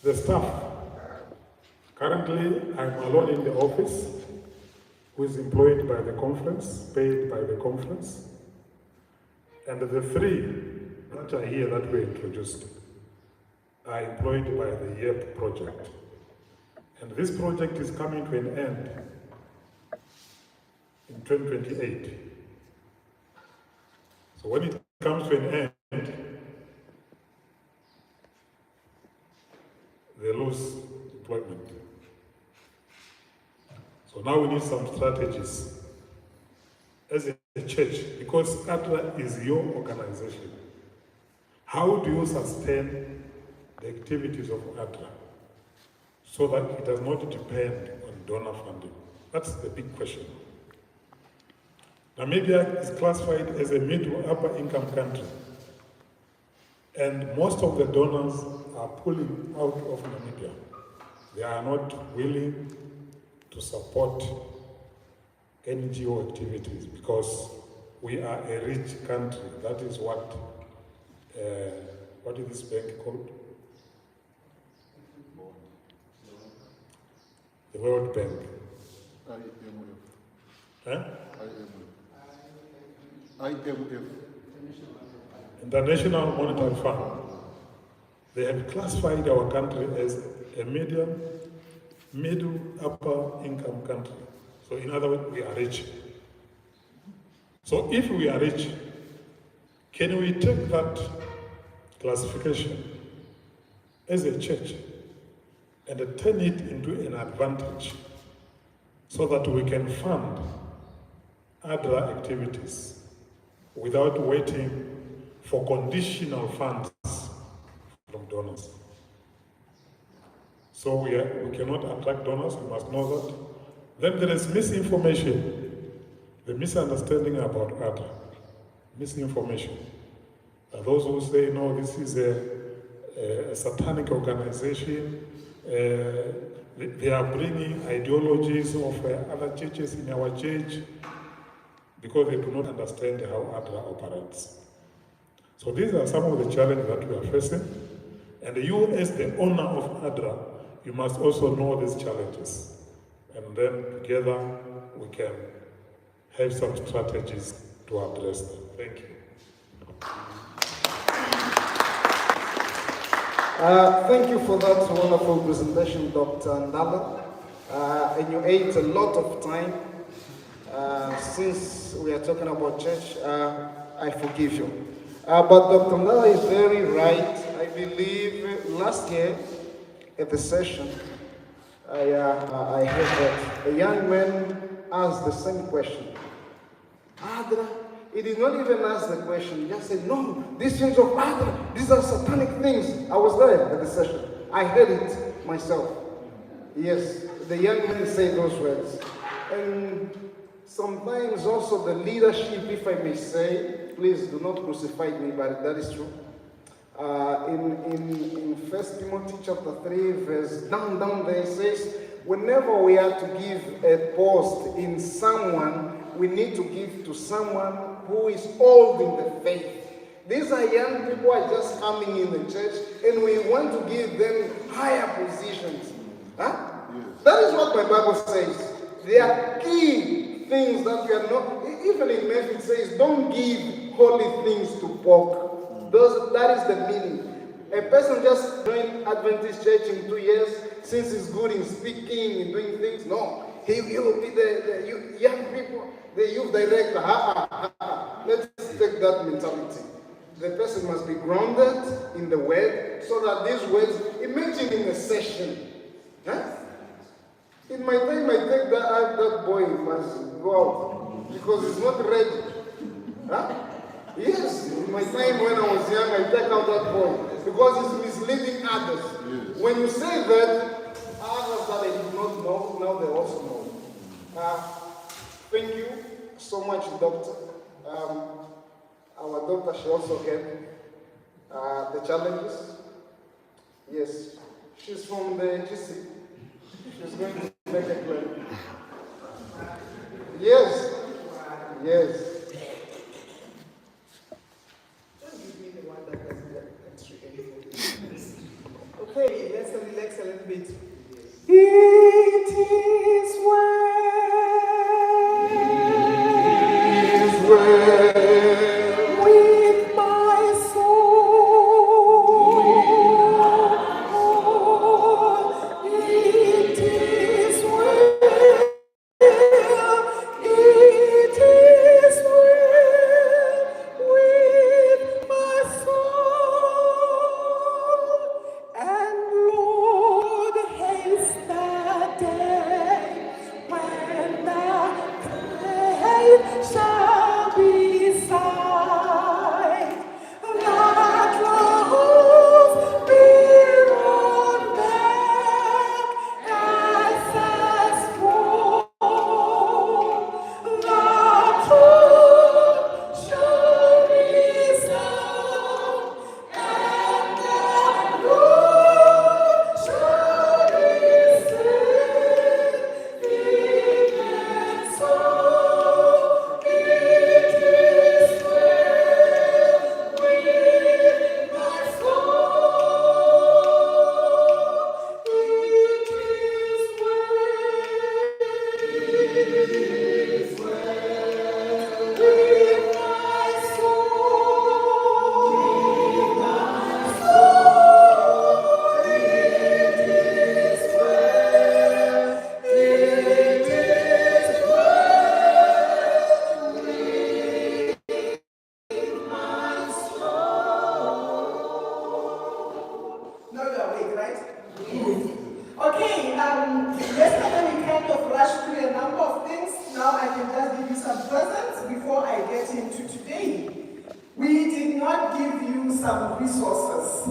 The staff. Currently, I'm alone in the office, who is employed by the conference, paid by the conference. And the three that are here that we introduced are employed by the YEP project. And this project is coming to an end in 2028. So when it comes to an end, they lose employment. So now we need some strategies as a church, because ADRA is your organization. How do you sustain the activities of ADRA so that it does not depend on donor funding? That's the big question. Namibia is classified as a middle upper income country, and most of the donors are pulling out of Namibia. They are not willing to support NGO activities because we are a rich country. That is what is this bank called? The World Bank. IMF. International Monetary Fund. They have classified our country as a middle upper income country. So in other words, we are rich. So if we are rich, can we take that classification as a church and turn it into an advantage so that we can fund other activities without waiting for conditional funds from donors? So we cannot attract donors, we must know that. Then there is misinformation, the misunderstanding about ADRA, misinformation. Those who say, no, this is a satanic organization, they are bringing ideologies of other churches in our church because they do not understand how ADRA operates. So these are some of the challenges that we are facing. And you, as the owner of ADRA, you must also know these challenges. And then together we can have some strategies to address them. Thank you. Thank you for that wonderful presentation, Dr. Ndala. And you ate a lot of time. Since we are talking about church, I forgive you. But Dr. Ndala is very right. I believe last year at the session, I heard that a young man asked the same question. ADRA, he did not even ask the question. He just said, no, these things of ADRA, these are satanic things. I was there at the session. I heard it myself. Yes, the young man said those words. And sometimes also the leadership, if I may say, please do not crucify me, but that is true. In 1 Timothy chapter 3, verse down there, it says, whenever we are to give a post in someone, we need to give to someone who is old in the faith. These are young people who are just coming in the church, and we want to give them higher positions. Huh? Yes. That is what my Bible says. There are key things that we are not, even in Matthew it says, don't give holy things to pork. That is the meaning. A person just joined Adventist church in 2 years, since he's good in speaking and doing things, no. He will be the young people, the youth director. Let's take that mentality. The person must be grounded in the word, so that these words, imagine in a session. Huh? In my time, I take that boy must go out because he's not ready. Huh? Yes, in my time when I was young, I take out that boy because he's misleading others. Yes. When you say that, others that I do not know, now they also know. Thank you so much, Doctor. Our doctor, she also had the challenges. Yes, she's from the GC. She's going to make a claim. Yes, yes. Okay. Okay, let's relax a little bit. It is well with my soul. It is well. It is well with my soul. And Lord, haste the day when the grave shall be sight, that lost be rolled back as a scroll. The truth shall resound, and the Lord shall be saved and so. It is well with my soul. It is well with my soul. No, you're awake, right? Okay, yesterday we kind of rushed through a number of things. Now I can just give you some presents before I get into today. We did not give you some resources.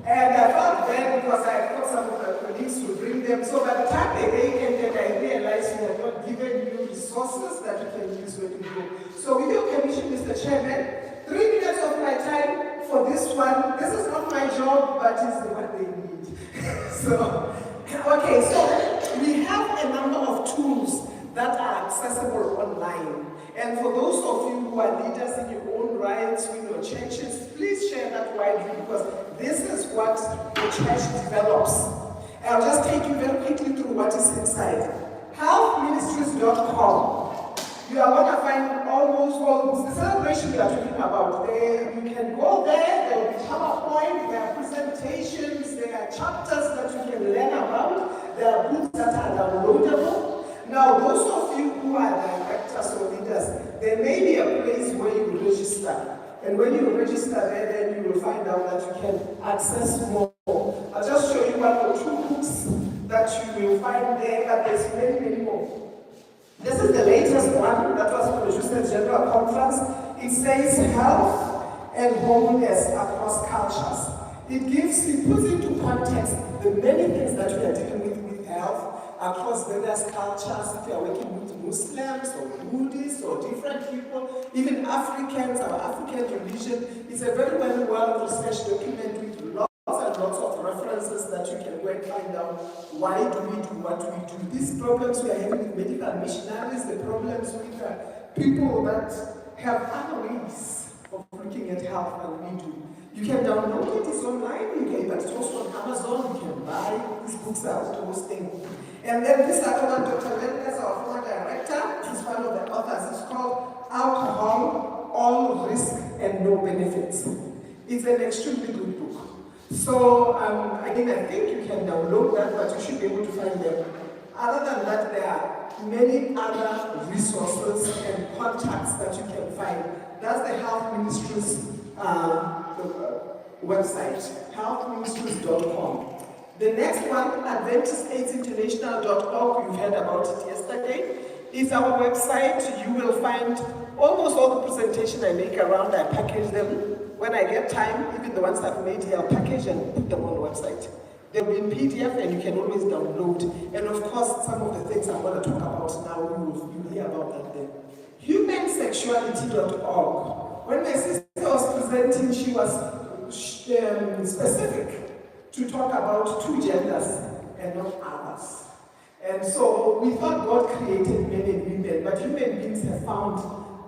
And I felt bad because I thought some of my colleagues would bring them. So by the time the day ended, I realized we had not given you resources that you can use when you go. So with your permission, Mr. Chairman, 3 minutes of my time for this one. This is not my job, but it's what they need. Okay, so we have a number of tools that are accessible online. And for those of you who are leaders in your own rights, in your churches, please share that widely because this is what the church develops. I'll just take you very quickly through what is inside. Healthministries.com. You are going to find almost all the celebration we are talking about. You can go there, there will be PowerPoint, there are presentations, there are chapters that you can learn about, there are books that are downloadable. Now, those of you who are directors or leaders, there may be a place where you register. And when you register there, then you will find out that you can access more. I'll just show you 1 or 2 books that you will find there, but there's many, many more. This is the latest one that was produced at General Conference. It says health and wholeness across cultures. It puts into context the many things that we are dealing with health across various cultures. If you are working with Muslims or Buddhists or different people, even Africans, our African religion, it's a very well researched document with lots and lots of references that you can go and find out why do we do what we do. These problems we are having with medical missionaries, the problems with people that have other ways of looking at health than we do. You can download it, it's online, but it's also on Amazon, you can buy, these books are hosting. And then this other one, Dr. Lennes, our former director, is one of the authors. It's called Alcohol, All Risk and No Benefits. It's an extremely good book. So, again, I think you can download that, but you should be able to find them. Other than that, there are many other resources and contacts that you can find. That's the Health Ministries website, healthministries.com. The next one, AdventistAidsInternational.org, you've heard about it yesterday, is our website. You will find almost all the presentation I make around, I package them. When I get time, even the ones I've made here, I'll package and put them on the website. They'll be in PDF and you can always download. And of course, some of the things I'm going to talk about now, you'll hear about that then. Humansexuality.org. When my sister was presenting, she was specific to talk about 2 genders and not others. And so we thought God created men and women, but human beings have found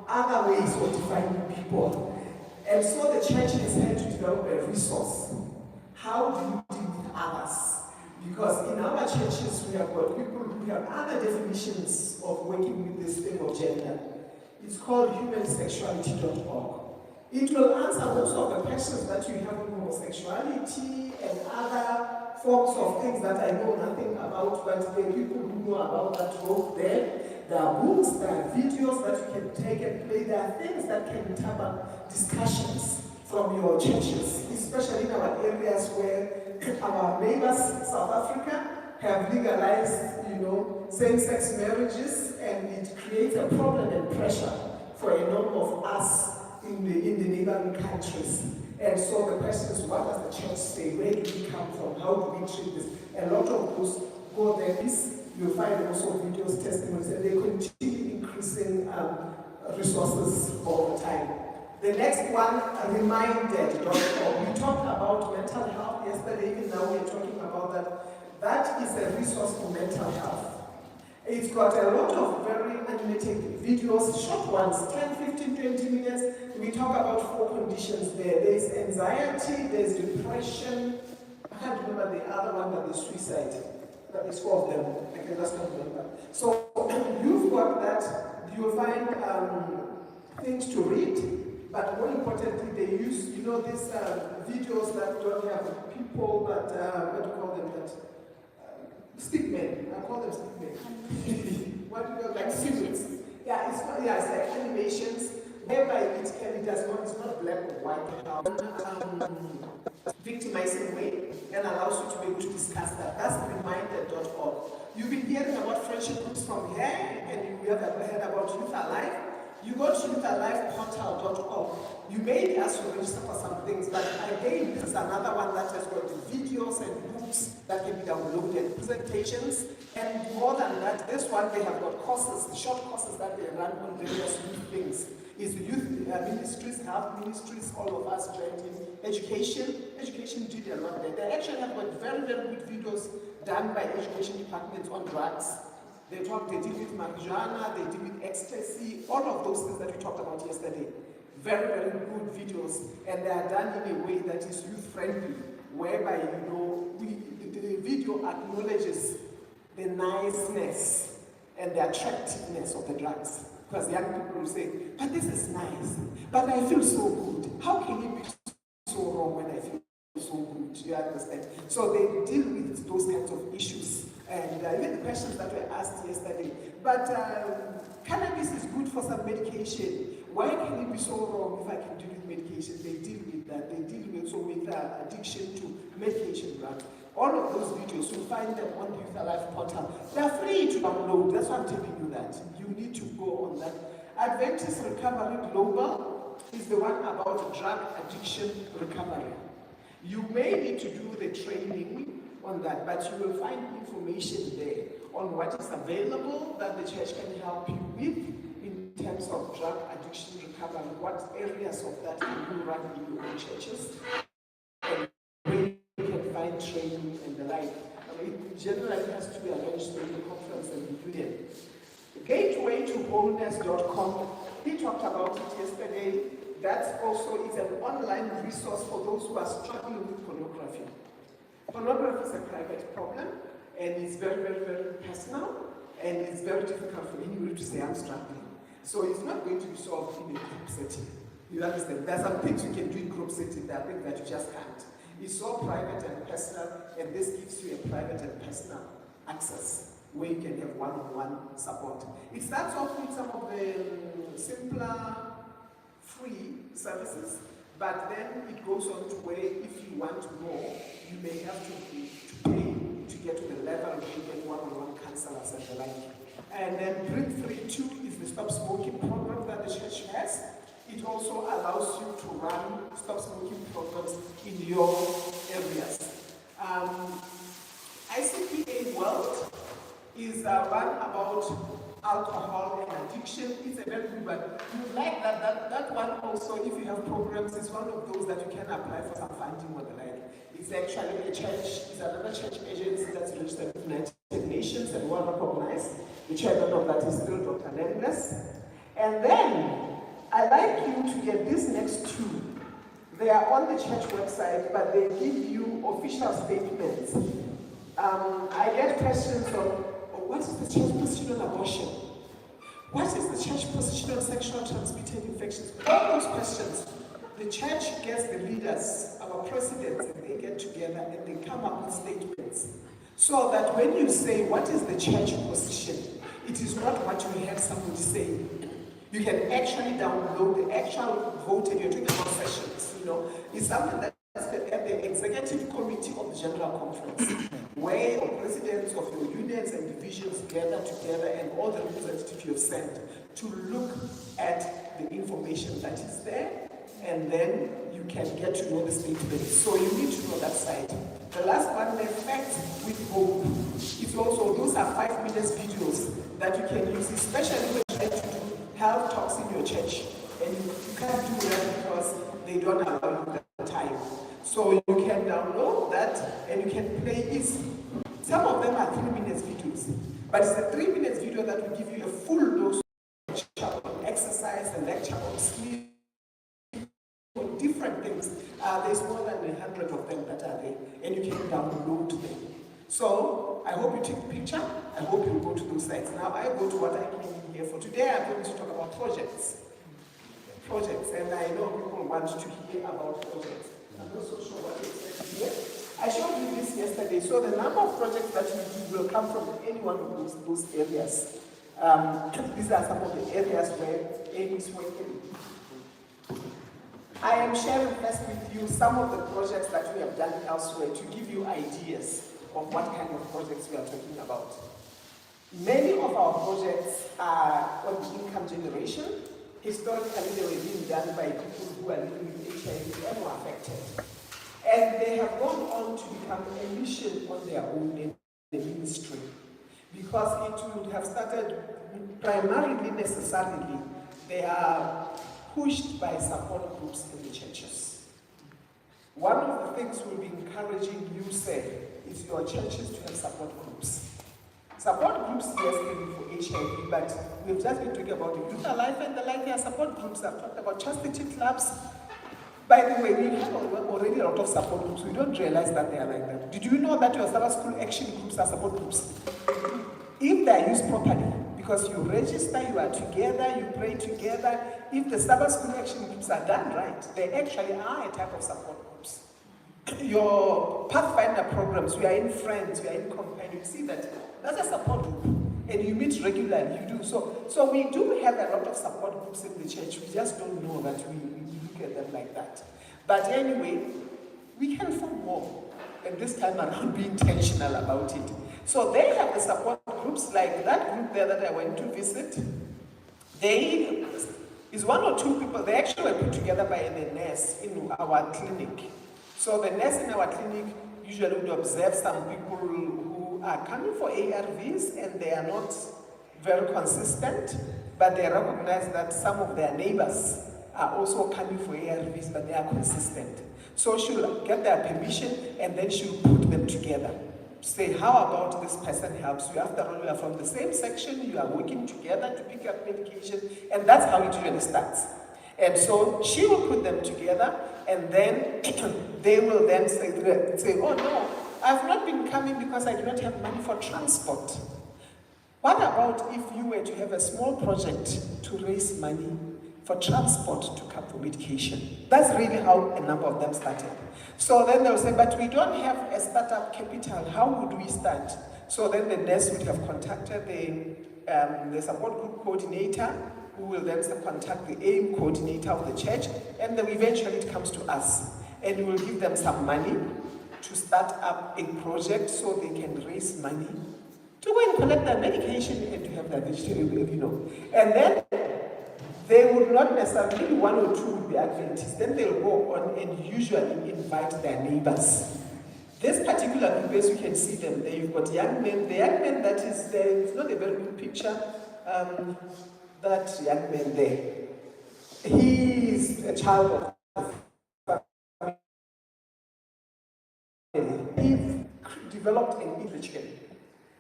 other ways of defining people. And so the church has had to develop a resource. How do you deal with others. Because in our churches, we have got people who have other definitions of working with this thing of gender. It's called humansexuality.org. It will answer most of the questions that you have on homosexuality and other forms of things that I know nothing about, but there are people who know about that work there. There are books, there are videos that you can take and play. There are things that can tap up discussions from your churches, especially in our areas where our neighbors, South Africa, have legalized, same-sex marriages, and it creates a problem and pressure for a number of us in the neighboring countries. And so the question is, what does the church say? Where do we come from? How do we treat this? A lot of those go there. You'll find also videos, testimonies, and they continue increasing resources all the time. The next one, reminded.org. We talked about mental health yesterday, even now we're talking about that. That is a resource for mental health. It's got a lot of very animated videos, short ones, 10, 15, 20 minutes. We talk about 4 conditions there. There's anxiety, there's depression. I can't remember the other one, but there's suicide. There's 4 of them. I can just can't remember. So you've got that. You'll find things to read. But more importantly, they use, these videos that don't have people, but what do you call them? Stickmen. I call them stickmen. What do you call like symbols? Yeah, it's like animations, whereby it's not black or white, victimizing way, and allows you to be able to discuss that. That's reminded.org. You've been hearing about friendship groups from here, and you have heard about Youth Alive. You go to youthalifeportal.org. You may be asked to register for some things, but again, this is another one that has got videos and books that can be downloaded, presentations, and more than that, this one they have got courses, short courses that they run on various youth things. Is youth ministries, health ministries, all of us joined in. Education did a lot there. They actually have got very, very good videos done by education departments on drugs. They deal with marijuana, they deal with ecstasy, all of those things that we talked about yesterday. Very, very good videos, and they are done in a way that is youth-friendly, whereby, the video acknowledges the niceness and the attractiveness of the drugs. Because young people will say, but this is nice, but I feel so good. How can it be so wrong when I feel so good? You understand? So they deal with those kinds of issues. And even the questions that were asked yesterday. But cannabis is good for some medication. Why can it be so wrong if I can deal with medication? They deal with that. They deal also with addiction to medication drugs. All of those videos, you'll find them on the Youth Alive portal. They're free to download. That's why I'm telling you that. You need to go on that. Adventist Recovery Global is the one about drug addiction recovery. You may need to do the training on that, but you will find information there on what is available that the church can help you with in terms of drug addiction recovery, what areas of that can you run in your own churches, and where you can find training and the like. It generally has to be arranged through the conference and the union. Gateway to wholeness.com, we talked about it yesterday. That also is an online resource for those who are struggling with pornography. Pornography is a private problem, and it's very, very, very personal, and it's very difficult for anybody to say, I'm struggling. So it's not going to be solved in a group setting. You understand? There are some things you can do in group setting, there are things that you just can't. It's so private and personal, and this gives you a private and personal access where you can have one-on-one support. It starts off with some of the simpler, free services, but then it goes on to where if you want more, you may have to pay to get to the level where you get one-on-one counselors and the like. And then Bring 3.2 is the Stop Smoking program that the church has. It also allows you to run stop smoking programs in your areas. ICPA World is one about alcohol and addiction. It's a very good one. You like that one also, if you have programs, it's one of those that you can apply for some funding or the like. It's actually a church, it's another church agency that's registered with the United Nations and well recognized. The chairman of that is still Dr. Lendless. And then, I'd like you to get these next two. They are on the church website, but they give you official statements. I get questions from, what is the church position on abortion? What is the church position on sexual transmitted infections? All those questions, the church gets the leaders, our presidents, and they get together and they come up with statements. So that when you say, what is the church position? It is not what you heard somebody say. You can actually download the actual vote, and you're talking about sessions, it's something that's at the executive committee of the general conference, where your presidents of your unions and divisions gather together and all the representatives you have sent to look at the information that is there, and then you can get to know the statement. So you need to know that side. The last one, the facts with hope. It's also, those are 5 minutes videos that you can use, especially when you try to do health talks in your church. And you can't do that because they don't allow you that time. So you can download that and you can play it. Some of them are 3 minutes videos, but it's a 3 minutes video that will give you a full dose of lecture on exercise, a lecture on sleep, on different things. There's more than 100 of them that are there, and you can download them. So I hope you take a picture. I hope you go to those sites. Now I go to what I came in here for. Today I'm going to talk about projects. And I know people want to hear about projects. I'm not so sure what to expect here. I showed you this yesterday. So the number of projects that you do will come from any one of those areas. These are some of the areas where AIM is working. I am sharing first with you some of the projects that we have done elsewhere to give you ideas of what kind of projects we are talking about. Many of our projects are on the income generation. Historically, they were being done by people who are living with HIV and were affected. And they have gone on to become a mission on their own in the ministry. Because it would have started primarily, necessarily, they are pushed by support groups in the churches. One of the things we'll be encouraging you, say, is your churches to have support groups. Support groups, yes, can be for HIV, but we've just been talking about the youth alive and the like. There are support groups. I've talked about chastity clubs. By the way, we have already a lot of support groups. We don't realize that they are like that. Did you know that your Sabbath school action groups are support groups? If they are used properly, because you register, you are together, you pray together. If the Sabbath school action groups are done right, they actually are a type of support groups. Your Pathfinder programs, you are in Friends, you are in Companion, you see that that's a support group. And you meet regularly, you do. So we do have a lot of support groups in the church. We just don't know that we look at them like that. But anyway, we can form more. And this time around, be intentional about it. So they have the support groups, like that group there that I went to visit. They is 1 or 2 people. They actually were put together by the nurse in our clinic. So the nurse in our clinic usually would observe some people who are coming for ARVs and they are not very consistent, but they recognize that some of their neighbors are also coming for ARVs, but they are consistent. So she'll get their permission and then she'll put them together. Say, how about this person helps you? After all, you are from the same section, you are working together to pick up medication, and that's how it usually starts. And so she will put them together, and then they will then say, oh no, I've not been coming because I do not have money for transport. What about if you were to have a small project to raise money for transport to come for medication? That's really how a number of them started. So then they'll say, but we don't have a startup capital, how would we start? So then the nurse would have contacted the support group coordinator, who will then contact the AIM coordinator of the church, and then eventually it comes to us. And we will give them some money to start up a project so they can raise money to go and collect their medication and to have their vegetable, And then they would not necessarily, 1 or 2 would be Adventists. Then they'll go on and usually invite their neighbors. This particular group, as you can see them, there you've got young men. The young man that is there, it's not a very good picture. That young man there, he is a child of family. He developed an religion.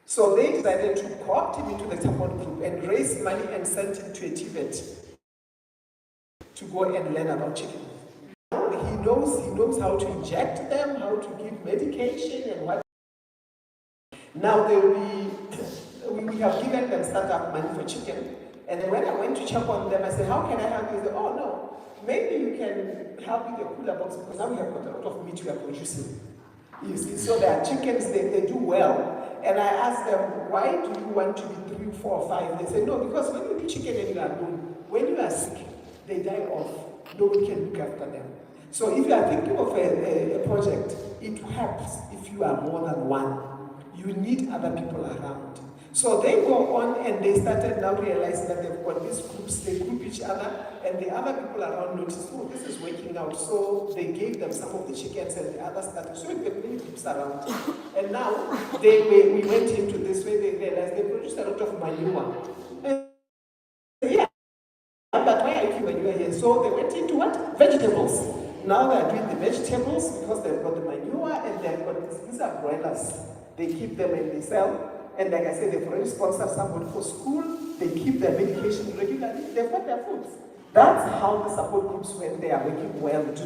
So they decided to co-opt him into the support group and raise money and send him to a Tibet to go and learn about chicken. He knows how to inject them, how to give medication and what. Now we have given them startup money for chicken. And then when I went to check on them, I said, how can I help you? They said, oh no, maybe you can help with the cooler box because now we have got a lot of meat we are producing. You see, so their chickens, they do well. And I asked them, why do you want to be 3, 4, 5? They said, no, because when you do chicken and you are alone, when you are sick, they die off. Nobody can look after them. So if you are thinking of a project, it helps if you are more than one. You need other people around. So they go on and they started now realizing that they've got these groups, they group each other, and the other people around noticed, oh, this is working out. So they gave them some of the chickens and the others started. So there were many groups around. And now we went into this way, they realized they produced a lot of manure. And yeah, but why are you manure here? So they went into what? Vegetables. Now they're doing the vegetables because they've got the manure and they've got these are broilers. They keep them and they sell. And like I said, they've already sponsored somebody for school. They keep their medication regularly. They've got their foods. That's how the support groups, when they are working well, do.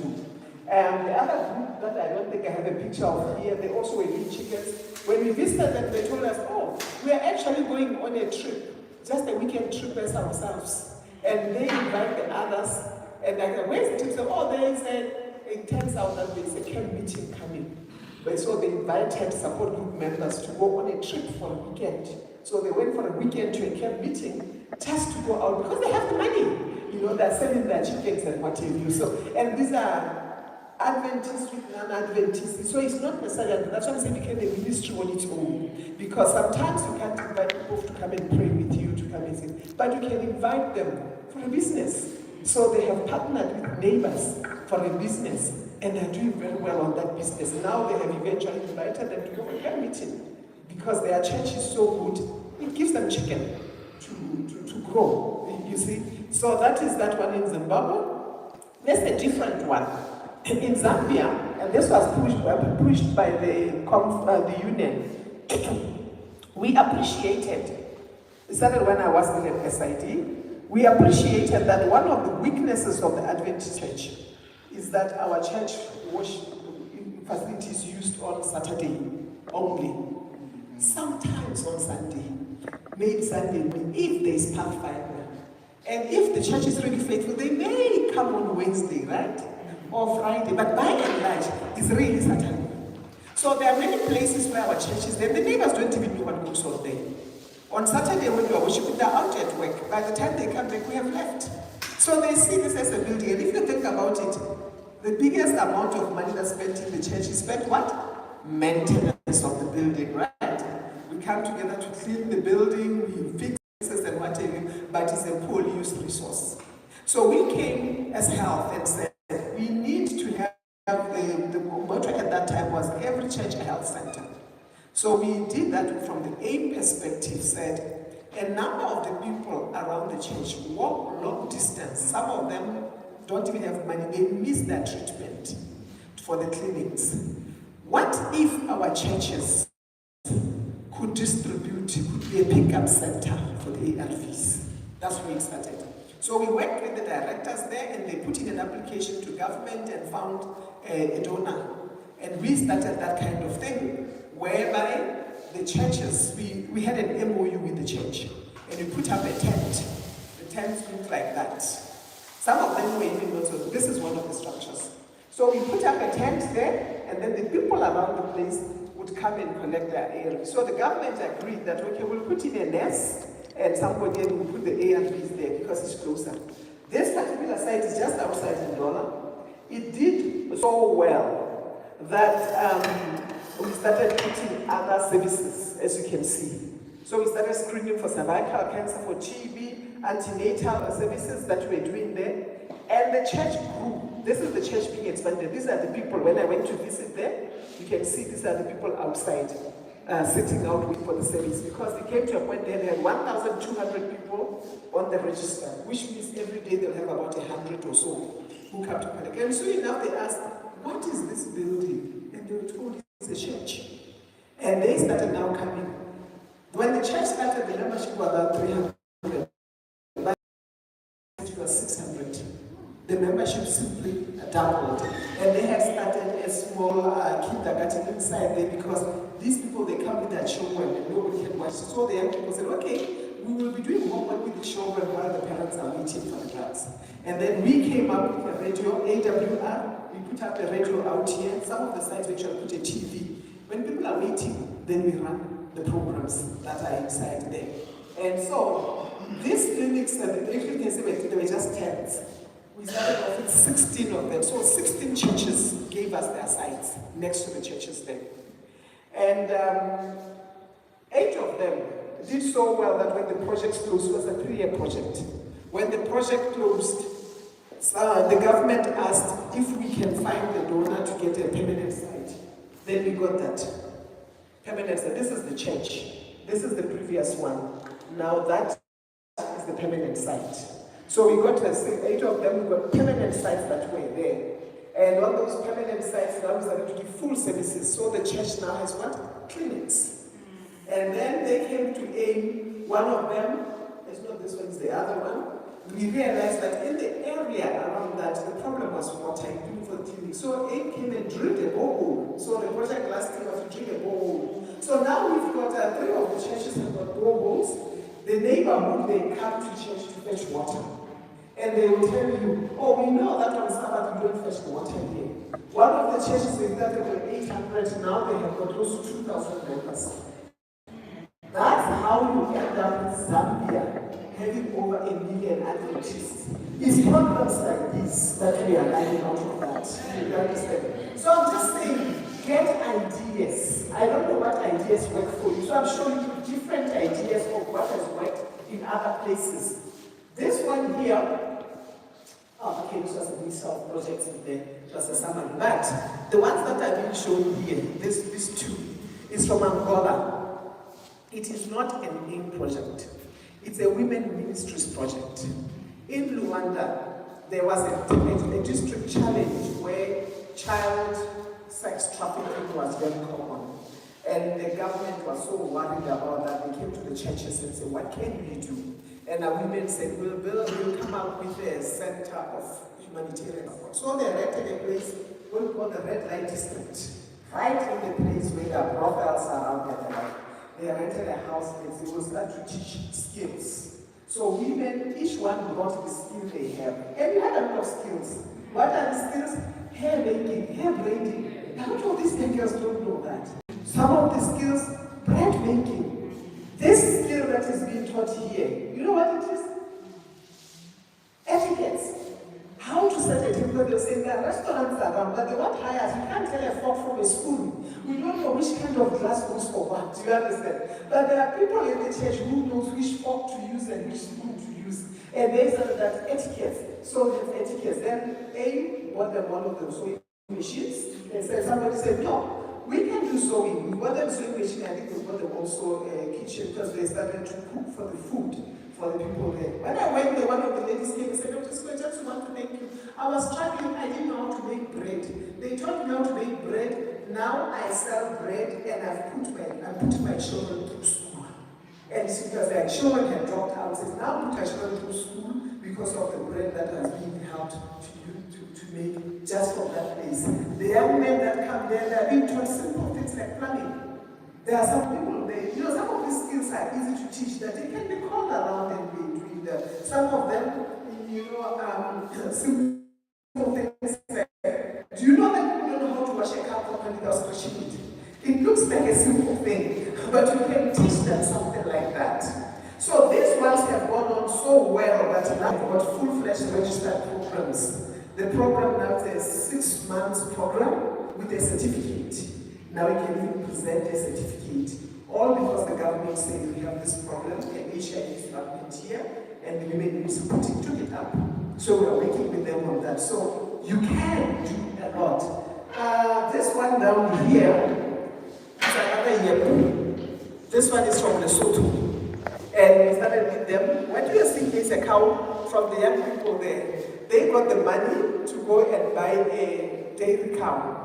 And the other group that I don't think I have a picture of here, they also were doing chickens. When we visited them, they told us, oh, we are actually going on a trip, just a weekend trip as ourselves. And they invite the others. And I said, where's the trip? So, oh, there is it turns out that there is a camp meeting coming. So they invited support group members to go on a trip for a weekend. So they went for a weekend to a camp meeting just to go out because they have the money. You know, they're selling their chickens and what have you. So, and these are Adventists with non-Adventists. So it's not necessarily, that's why I'm saying it became a ministry on its own. Because sometimes you can't invite people to come and pray with you, to come and sing. But you can invite them for a business. So they have partnered with neighbors for a business. And they're doing very well on that business. Now they have eventually invited them to go for a meeting because their church is so good, it gives them chicken to grow, you see. So that is that one in Zimbabwe. There's a different one. In Zambia, and this was pushed by the union, we appreciated, it started when I was in an SID, we appreciated that one of the weaknesses of the Adventist church is that our church facilities used on Saturday only. Sometimes on Sunday, maybe Sunday, if there is Pathfinder. And if the church is really faithful, they may come on Wednesday, right? Or Friday, but by and large, it's really Saturday. So there are many places where our church is there. The neighbors don't even know what goes on there. On Saturday when you are worshiping, they're out at work. By the time they come back, we have left. So they see this as a building. And if you think about it, the biggest amount of money that's spent in the church is spent what? Maintenance of the building, right? We come together to clean the building, we fix this and whatever, but it's a poorly used resource. So we came as health and said, we need to have the motto at that time was every church a health center. So we did that from the aim perspective, said a number of the people around the church walk long distance. Some of them don't even have money, they miss their treatment for the clinics. What if our churches could distribute, could be a pickup center for the ARVs? That's where it started. So we worked with the directors there and they put in an application to government and found a donor. And we started that kind of thing, whereby the churches, we had an MOU with the church and we put up a tent. The tents looked like that. Some of them were even not, so this is one of the structures. So we put up a tent there, and then the people around the place would come and collect their ARVs. So the government agreed that, okay, we'll put in a nest, and somebody will put the ARVs there because it's closer. This particular site is just outside Ndola. It did so well that we started putting other services, as you can see. So we started screening for cervical cancer, for TB, antenatal services that we were doing there. And the church grew. This is the church being expanded. These are the people, when I went to visit there, you can see these are the people outside sitting out waiting for the service, because they came to a point where they had 1,200 people on the register, which means every day they'll have about 100 or so who come to collect. And soon enough they asked, what is this building? And they were told it's a church. And they started now coming. When the church started, the membership was about 300. It was 600. The membership simply doubled. And kindergarten inside there because these people, they come with their children and nobody can watch. So the young people said, okay, we will be doing homework with the children while the parents are waiting for the class. And then we came up with a radio, AWR, we put up a radio out here. Some of the sites actually put a TV. When people are waiting, then we run the programs that are inside there. And so, these clinics, if you can see, they were just tents. We started off with 16 of them. So 16 churches gave us their sites next to the churches there. And 8 of them did so well that when the project closed, it was a 3-year project. When the project closed, the government asked if we can find the donor to get a permanent site. Then we got that permanent site. This is the church. This is the previous one. Now that is the permanent site. So we got 8 of them, we got permanent sites that were there. And on those permanent sites, now we started to do full services. So the church now has what? Clinics. And then they came to aim, one of them, it's not this one, it's the other one. We realized that in the area around that, the problem was water, including for the clinic. So AIM came and drilled a borehole. So the project last year was to drill a borehole. So now we've got 3 of the churches have got boreholes. The neighborhood, they come to church to fetch water. And they will tell you, oh, we know that on Sabbath you don't fetch the water here. One of the churches, they started with 800, now they have got close to 2,000 members. That's how you end up in Zambia, having over 1 million Adventists. It's problems like this that we are lining out of that. You understand? So I'm just saying, get ideas. I don't know what ideas work for you, so I'm showing you different ideas of what has worked in other places. This one here, okay, this was a mix of projects in there, just a summary. But the ones that I've been showing here, these 2, is from Angola. It is not an AIM project. It's a women ministries project. In Luanda, there was a district challenge where child sex trafficking was very common. And the government was so worried about that, they came to the churches and said, what can we do? And our women said, we'll come up with a center of humanitarian support. So they rented a place, what we call the red light district, right in the place where there are brothels around there. They rented a house and they will start to teach skills. So women, each one brought the skill they have. And we had a lot of skills. What are the skills? Hair making, hair braiding. How much of these girls don't know that? Some of the skills, bread making. This skill that is being taught here, you know what it is? Etiquettes. How to set a table. They'll say there are restaurants around, but they want hires. You can't tell a fork from a spoon. We don't know which kind of glass goes for what. Do you understand? But there are people in the church who knows which fork to use and which spoon to use. And they said that etiquette. So there's etiquette. Then AIM bought them one of those sewing machines. And somebody said, no, we can do sewing. We bought them sewing machine. I think we bought them also a kitchen because they started to cook for the food for the people there. When I went there, one of the ladies came and said, Dr. Square, I just want to thank you. I was struggling, I didn't know how to make bread. They taught me how to make bread. Now I sell bread and I've put my children through school. And because their children had dropped out, says now put my children through school because of the bread that has been helped to make just from that place. The young men that come there, they're being taught simple things like plumbing. There are some people there, some of these skills are easy to teach that they can be called around and be doing that. Some of them, simple things like, do you know that people don't know how to wash a car properly without scratching it? It looks like a simple thing, but you can teach them something like that. So these ones have gone on so well that now we've got full-fledged registered programs. The program now is a 6 months program with a certificate. Now we can even present a certificate. All because the government said we have this problem, and Asia is government here, and the women municipality took it up. So we are working with them on that. So you can do a lot. This one down here is another year. This one is from Lesotho. And we started with them. When you see this account from the young people there, they got the money to go and buy a dairy cow.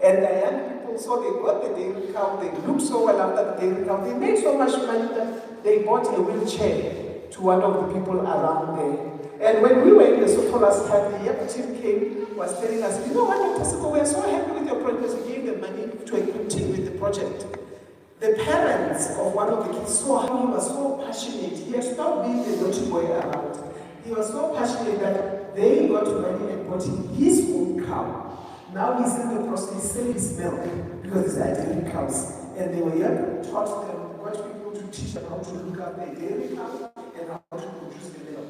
And the young people, so they got the dairy cow, they looked so well after the dairy cow, they made so much money that they bought a wheelchair to one of the people around there. And when we were in Lesotho last time, the young team came, was telling us, you know what, Dr. Siko, we're so happy with your progress. We gave them the money to continue with the project. The parents of one of the kids saw how he was so passionate. He had stopped being the naughty boy around. He was so passionate that they got money and bought him his own cow. Now he's in the process, selling his milk because it's dairy cows. And they were here, taught them, got people to teach them how to look after a dairy cow and how to produce the milk.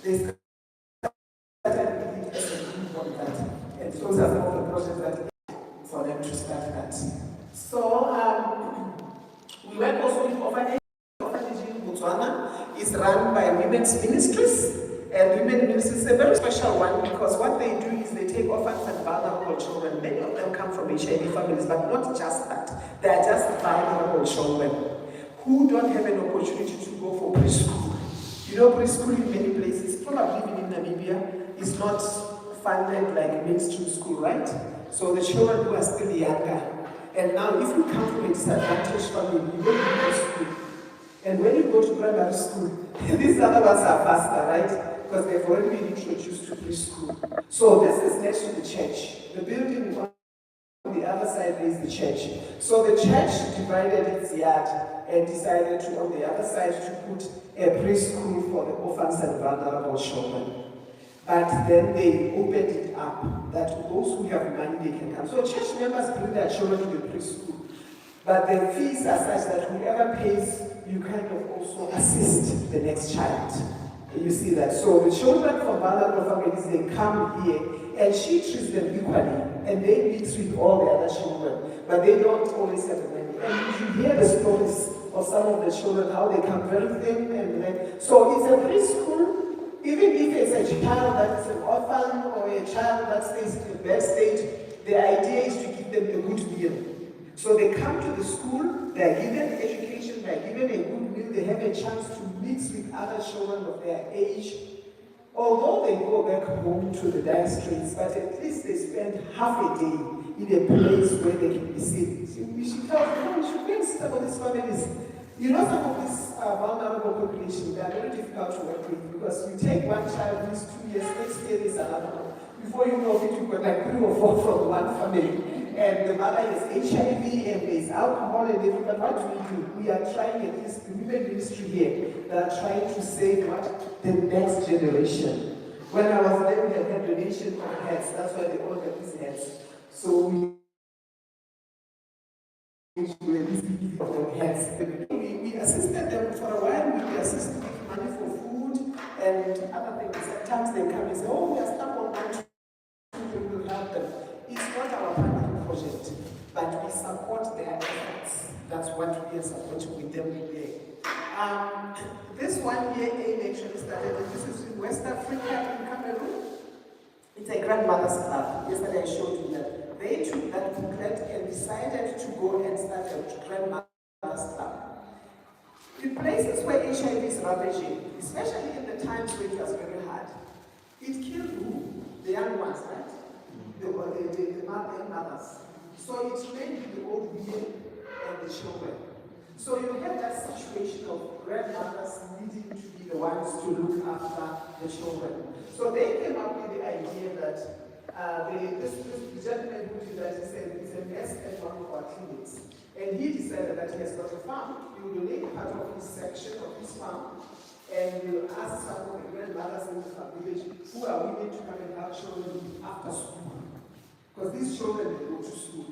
They started with it as a group on that. And those are some of the projects that for them to start that. So we work also with orphanage. Orphanage in Botswana is run by women's ministries. And women ministries is a very special one because what they do is they take orphans and vulnerable children. Many of them come from HIV families, but not just that. They are just vulnerable children who don't have an opportunity to go for preschool. You know, preschool in many places, probably even in Namibia, is not funded like mainstream school, right? So the children who are still younger. And now if you come from a disadvantaged family, you go to preschool. And when you go to primary school, these other ones are faster, right? Because they've already been introduced to preschool. So this is next to the church. The building on the other side is the church. So the church divided its yard and decided to, on the other side, to put a preschool for the orphans and vulnerable children. But then they opened it up that those who have money, they can come. So church members bring their children to the preschool. But the fees are such that whoever pays, you kind of also assist the next child. You see that. So the children from vulnerable families, they come here and she treats them equally and they mix with all the other children, but they don't always have the money. And you hear the stories of some of the children, how they come very thin and then. So it's a preschool, even if it's a child that is an orphan or a child that stays in a bad state, the idea is to give them a good meal. So they come to the school, they are given education, they are given a good meal, they have a chance to mix with other children of their age. Although they go back home to the dire straits, but at least they spend half a day in a place where they can be safe. So we should tell them, we should bring some of these families. You know, some of this vulnerable population, they are very difficult to work with because you take one child who is 2 years, next year is another one. Before you know it, you've got like 3 or 4 from one family. And the mother has HIV and there's alcohol and everything. But what do? We are trying, at least the women ministry here, that are trying to save what? The next generation. When I was there, we had donation of heads. That's why they all have these heads. So we assisted them for a while. We assisted with money for food and other things. Sometimes they come and say, oh, we are stuck on one. We will help them. It's not our primary project, but we support their efforts. That's what we are supporting with them today. This 1 year aim actually started, and this is in West Africa, in Cameroon. It's a grandmother's club. Yesterday I showed you that. They took that booklet and decided to go and start a grandmother's club. In places where HIV is ravaging, especially in the times when it was very hard, it killed who? The young ones, right? The mothers. So it's mainly the old women and the children. So you have that situation of grandmothers needing to be the ones to look after the children. So they came up with the idea that this gentleman who did that, he said, he's a nurse at one of our clinics. And he decided that he has got a farm. He will donate part of his section of his farm. And we'll ask some of the grandmothers in the village who are willing to come and help children after school. Because these children, they go to school.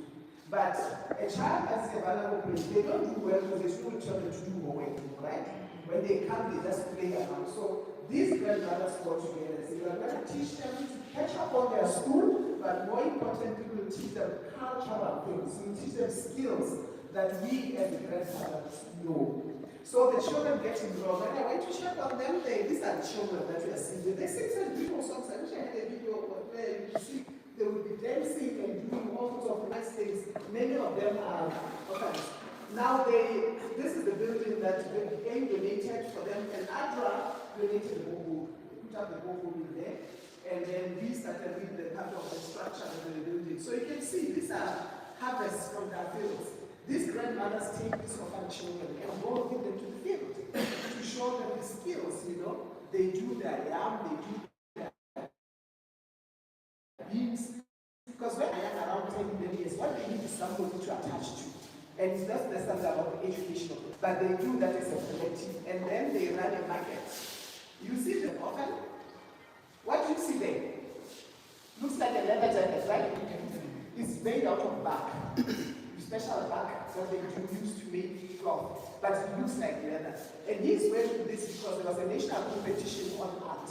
But a child that's a vulnerable place, they don't do well because they don't tell them to do homework, right? When they come, they just play around. So these grandmothers go together. So you are going to teach them to catch up on their school, but more importantly, we will teach them cultural things. We will teach them skills that we as grandfathers know. So the children get involved. And I went to check on them. These are the children that we are seeing. They sing some beautiful songs. I wish I had a video where you see they will be dancing and doing all sorts of nice things. Many of them are orphans. Now this is the building that the game donated for them, and ADRA donated the boho. They put up the boho in there, and then we started with the kind of the structure of the building. So you can see these are harvests from their fields. These grandmothers take these orphan children and go with them to the field to show them the skills, you know. They do their yam, they do their beans. Because when I am around 10 years, what somebody to attach to. And it's not necessarily about education, but they do that as a collective, and then they run a market. You see the organ? What do you see there? Looks like a leather jacket, right? It's made out of bark. Special bark that they use to make cloth, but it looks like leather. And he's wearing this because there was a national competition on art.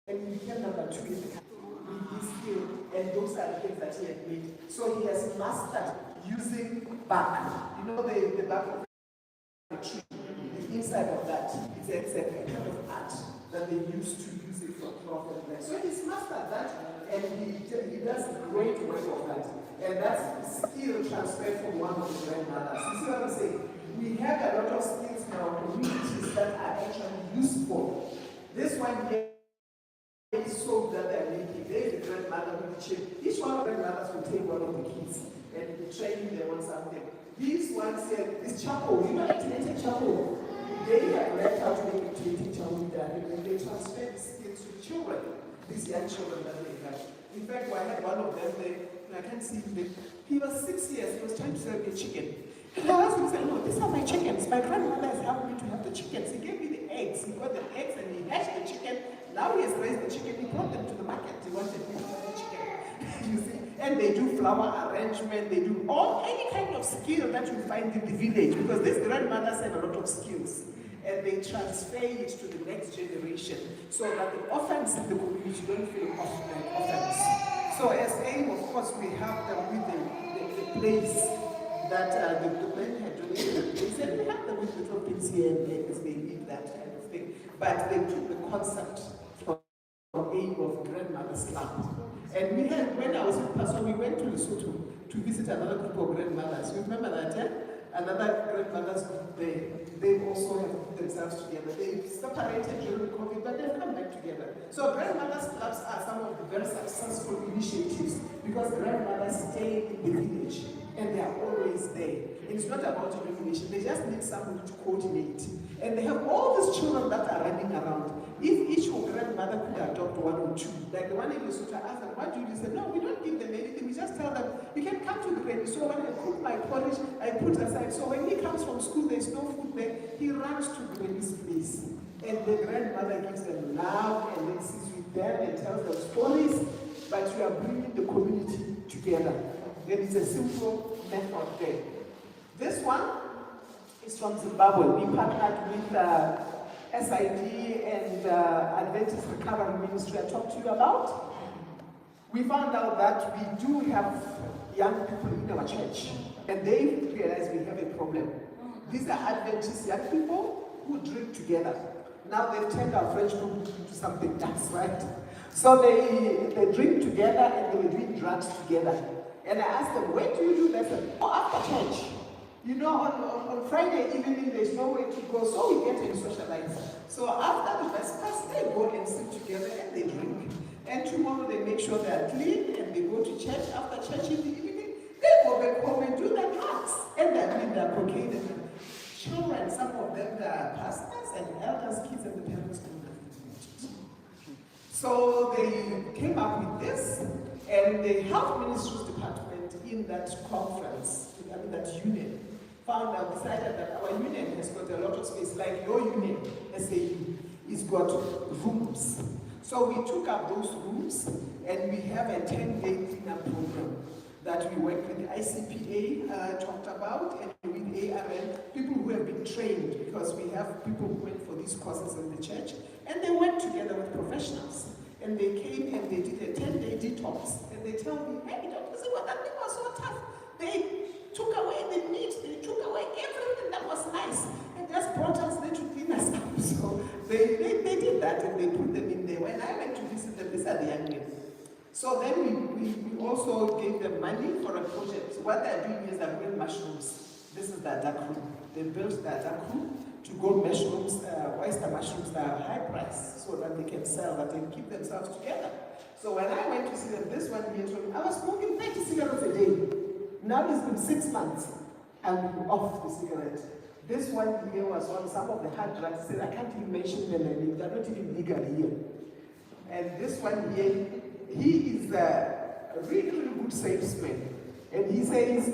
And he became number 2 in the country with his skill, and those are the things that he had made. So he has mastered using bark. You know the bark of the tree, the inside of that, it's a kind of art that they use to use it for cloth and leather. So he's mastered that, and he does great work of that. And that's skill transferred from one of the grandmothers. You see what I'm saying? We have a lot of skills in our communities that are actually useful. This one here is soap that they're making. There's a grandmother with the chip. Each one of the grandmothers will take one of the kids and train them on something. These ones here, this charcoal, you know, activated charcoal. They have learned how to make activated charcoal and they transfer the skills to children, these young children that they have. In fact, I had one of them, I can't see him. He was 6 years, he was trying to sell me chicken. And I asked him, said, no, these are my chickens. My grandmother has helped me to have the chickens. He gave me the eggs. He got the eggs and he hatched the chicken. Now he has raised the chicken. He brought them to the market. He wanted me to have the chicken. You see? And they do flower arrangement. They do any kind of skill that you find in the village. Because these grandmothers have a lot of skills. And they transfer it to the next generation so that the orphans in the community don't feel orphans. So as AIM, of course, we help them with the place that the men had donated the place, and we help them with little things here and there as they need that kind of thing. But they took the concept from AIM of Grandmother's Club. And we had, when I was with Pastor, we went to Lesotho to visit another group of grandmothers. You remember that, eh? Another grandmothers group there. They also have put themselves together. They separated during COVID, but they've come back together. So grandmothers clubs are some of the very successful initiatives because grandmothers stay in the village and they are always there. And it's not about regulation, they just need someone to coordinate. And they have all these children that are running around. If each grandmother could adopt 1 or 2, like the one in Lesotho, asked them, what do you do? They said, no, we don't give them anything, we just tell them, you can come to the granny. So when I cook my porridge, I put aside. So when he comes from school, there's no food there, he runs to granny's place. And the grandmother gives them love and then sits with them and tells them stories, but you are bringing the community together. There is a simple method there. This one is from Zimbabwe. We partnered with SID and Adventist Recovery Ministry I talked to you about. We found out that we do have young people in our church, and they realize we have a problem. These are Adventist young people who drink together. Now they've turned our French group into something else, right? So they drink together and they were doing drugs together. And I asked them, when do you do that? Oh, after church. You know, on Friday evening, there's no way to go, so we get and socialize. So after the Vespers, they go and sit together and they drink. And tomorrow they make sure they are clean and they go to church. After church in the evening, they go back home and do their drugs. And they're doing their cocaine. And children, some of them, they are pastors and elders, kids, and the parents do nothing. So they came up with this, and the Health Ministries Department in that conference, in that union, found out, decided that our union has got a lot of space, like your union, SAU, is got rooms. So we took up those rooms, and we have a 10-day cleanup program that we work with ICPA, talked about, and with ARN, people who have been trained, because we have people who went for these courses in the church, and they went together with professionals. And they came and they did a 10-day detox, and they tell me, hey, don't you see what that thing was so tough? They took away the meat, they took away everything that was nice, and just brought us there to clean us up. So they did that, and they put them in there. When I went to visit them, these are the young men. So then we also gave them money for a project. What they're doing is they're growing mushrooms. This is their dark room. They built their dark room to grow mushrooms, oyster mushrooms that are high price, so that they can sell, that they can keep themselves together. So when I went to see them, this one here told me, I was smoking 30 cigarettes a day. Now it's been 6 months, and I'm off the cigarette. This one here was on some of the hard drugs. Said, I can't even mention them, they're not even legal here. And this one here, he is a really, really good salesman. And he says,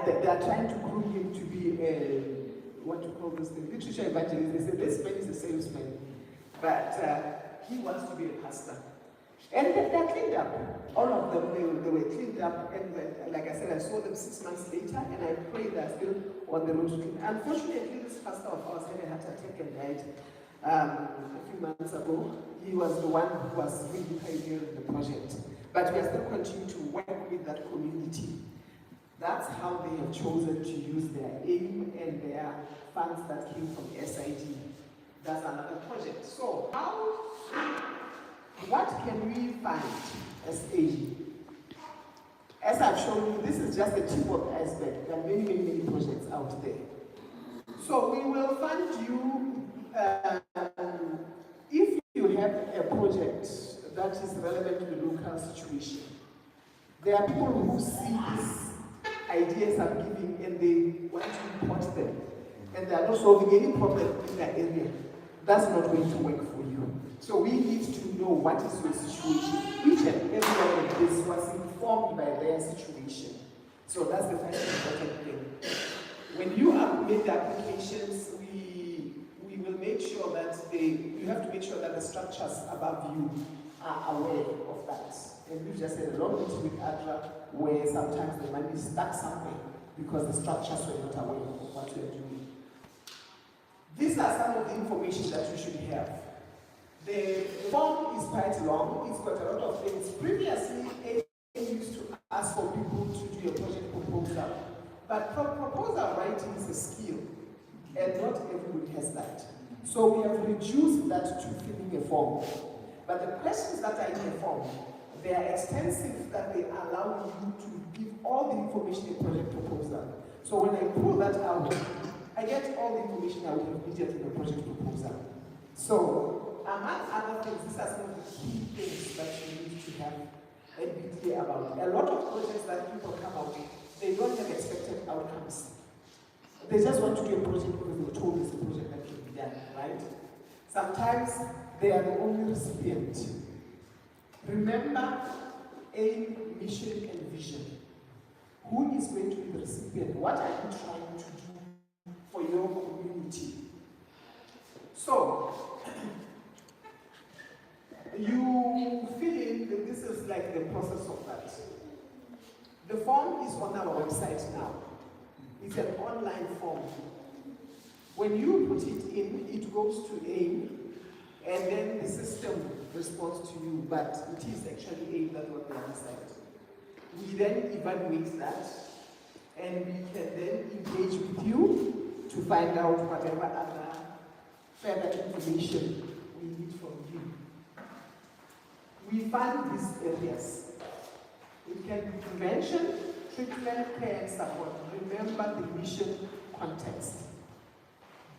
they are trying to groom him to be what you call this thing, literature evangelist. They say this man is a salesman, but he wants to be a pastor. And they're cleaned up. All of them, they were cleaned up. And like I said, I saw them 6 months later, and I pray they're still on the road to clean. Unfortunately, this pastor of ours had a heart attack and died a few months ago. He was the one who was really pioneering the project. But we are still continuing to work with that community. That's how they have chosen to use their aim and their funds that came from SID. That's another project. So what can we find as AG? As I've shown you, this is just the tip of the iceberg. There are many, many, many projects out there. So we will fund you if you have a project that is relevant to the local situation. There are people who see these ideas I'm giving and they want to import them, and they are not solving any problem in that area. That's not going to work for you. So we need to know what is your situation. Each and every one of this was informed by their situation. So that's the first important thing. When you have made the applications, we will make sure that you have to make sure that the structures above you are aware of that. And we've just had a long meeting with ADRA where sometimes the money is stuck somewhere because the structures were not aware of what we are doing. These are some of the information that you should have. The form is quite long, it's got a lot of things. Previously, they used to ask for people to do a project proposal. But proposal writing is a skill, and not everybody has that. So we have reduced that to filling a form. But the questions that are in the form, they are extensive that they allow you to give all the information in project proposal. So when I pull that out, I get all the information I would have needed in the project proposal. So among other things, these are some of the key things that you need to have and be clear about. A lot of projects that people come out with, they don't have expected outcomes. They just want to do a project because they were told it's a project that can be done, right? Sometimes they are the only recipient. Remember aim, mission, and vision. Who is going to be the recipient? What are you trying to do for your community? So, you fill in, this is like the process of that. The form is on our website now. It's an online form. When you put it in, it goes to AIM, and then the system responds to you, but it is actually AIM that what they decide. We then evaluate that, and we can then engage with you to find out whatever other further information we need from you. We fund these areas. It can be prevention, treatment, care, and support. Remember the mission context.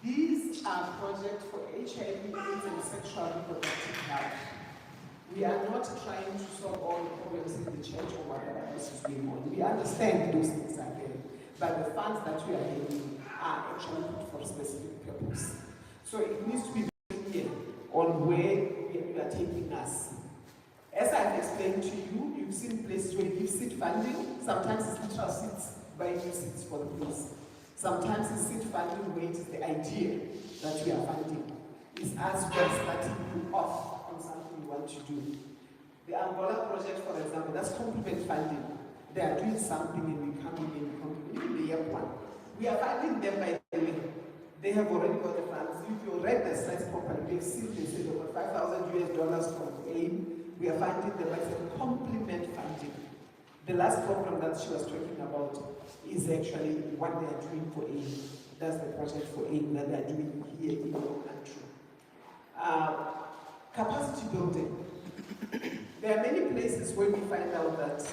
These are projects for HIV, AIDS, and sexual reproductive health. We are not trying to solve all the problems in the church or whatever else is going on. We understand those things are there, but the funds that we are getting are actually put for a specific purpose. So it needs to be very clear on where you are taking us. As I've explained to you, you've seen places where you give seed funding. Sometimes it's literal seeds, buying new seeds for the place. Sometimes it's seed funding where it is the idea that we are funding. It's us just starting you off on something you want to do. The Angola project, for example, that's complement funding. They are doing something and we come in and we complement. Even the young one. We are funding them by the way. They have already got the funds. If you read the slides properly, they've seen they said over $5,000 from AIM. We are funding them as a complement funding. The last program that she was talking about is actually what they are doing for AIM. That's the project for AIM that they are doing here in our country. Capacity building. There are many places where we find out that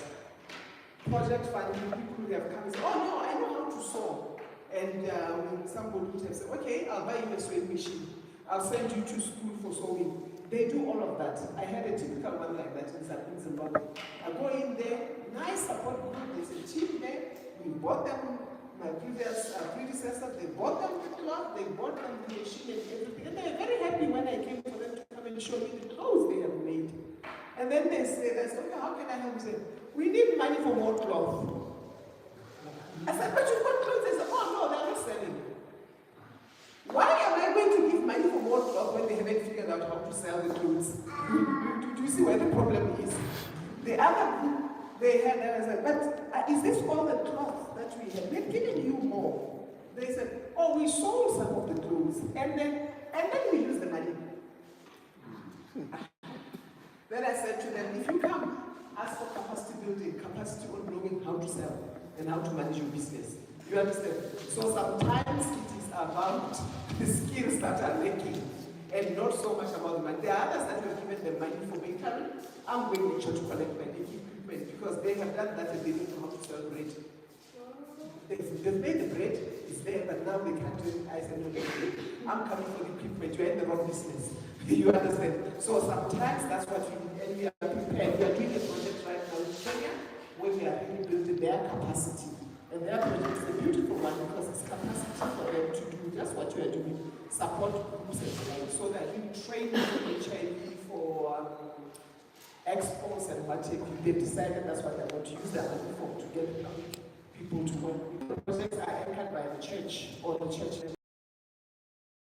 project funding, people have come and say, oh no, I know how to sew. And somebody would have said, okay, I'll buy you a sewing machine. I'll send you to school for sewing. They do all of that. I had a typical one like that in Zimbabwe. I go in there, nice support group, there's a team there. We bought them, my previous predecessor, they bought them the cloth, they bought them the machine and everything. And they were very happy when I came for them to come and show me the clothes they have made. And then they said, okay, how can I help you? we need money for more clothes. I said, but you've got clothes. They said, oh no, they're not selling. Why am I going to give money for more clothes when they haven't figured out how to sell the clothes? Do you see where the problem is? The other group, they had, I said, but is this all the cloth that we have? We've given you more. They said, oh, we sold some of the clothes and then we use the money. Then I said to them, if you come, ask for capacity building, capacity on knowing how to sell and how to manage your business. You understand? So sometimes it is about the skills that are lacking and not so much about the money. There are others that were given the money for bakery. I'm going to church to collect my equipment because they have done that and they don't know how to sell bread. They've made the bread, it's there, but now they can't do it. I said, no, I'm coming for the equipment, you're in the wrong business. You understand? So sometimes that's what we need, and we are prepared. We are doing a project right now in Kenya where we are really building their capacity. And their project is a beautiful one because it's capacity for them to do just what you are doing, support groups and like, so that you train for HIV, for expos and what have you. They've decided that's what they want to use their money for, to get people to work. The projects are anchored by the church or the church.